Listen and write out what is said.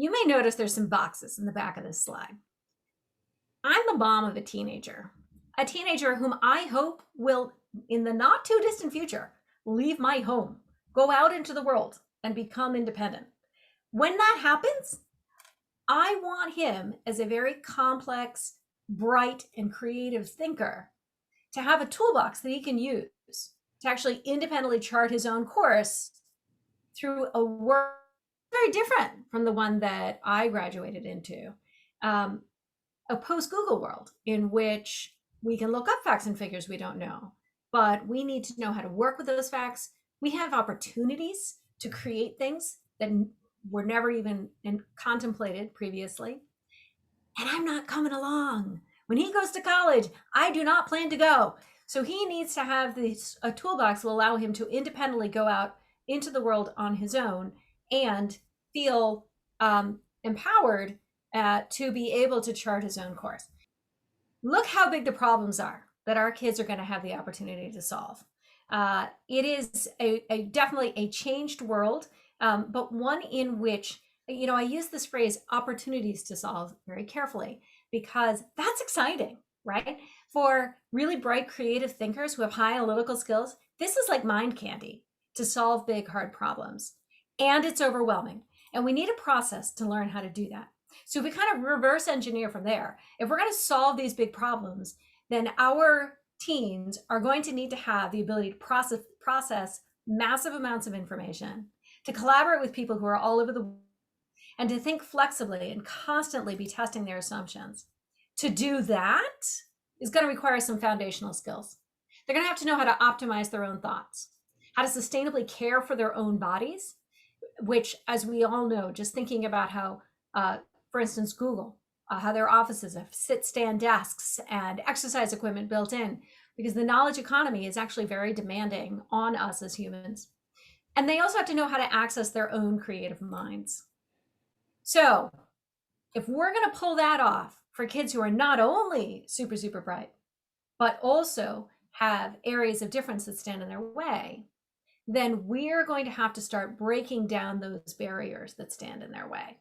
You may notice there's some boxes in the back of this slide. I'm the mom of a teenager whom I hope will, in the not too distant future, leave my home, go out into the world, and become independent. When that happens, I want him, as a very complex, bright, and creative thinker, to have a toolbox that he can use to actually independently chart his own course through a work very different from the one that I graduated into. A post-Google world in which we can look up facts and figures we don't know, but we need to know how to work with those facts. We have opportunities to create things that were never even contemplated previously. And I'm not coming along. When he goes to college, I do not plan to go. So he needs to have a toolbox that will allow him to independently go out into the world on his own and feel empowered to be able to chart his own course. Look how big the problems are that our kids are going to have the opportunity to solve. It is definitely a changed world, but one in which, I use this phrase opportunities to solve very carefully, because that's exciting, right? For really bright, creative thinkers who have high analytical skills, this is like mind candy to solve big, hard problems. And it's overwhelming. And we need a process to learn how to do that. So if we kind of reverse engineer from there, if we're going to solve these big problems, then our teens are going to need to have the ability to process massive amounts of information, to collaborate with people who are all over the world, and to think flexibly and constantly be testing their assumptions. To do that is going to require some foundational skills. They're going to have to know how to optimize their own thoughts, how to sustainably care for their own bodies, which, as we all know, just thinking about how, for instance, Google, how their offices have sit-stand desks and exercise equipment built in, because the knowledge economy is actually very demanding on us as humans. And they also have to know how to access their own creative minds. So if we're going to pull that off for kids who are not only super, super bright, but also have areas of difference that stand in their way, then we're going to have to start breaking down those barriers that stand in their way.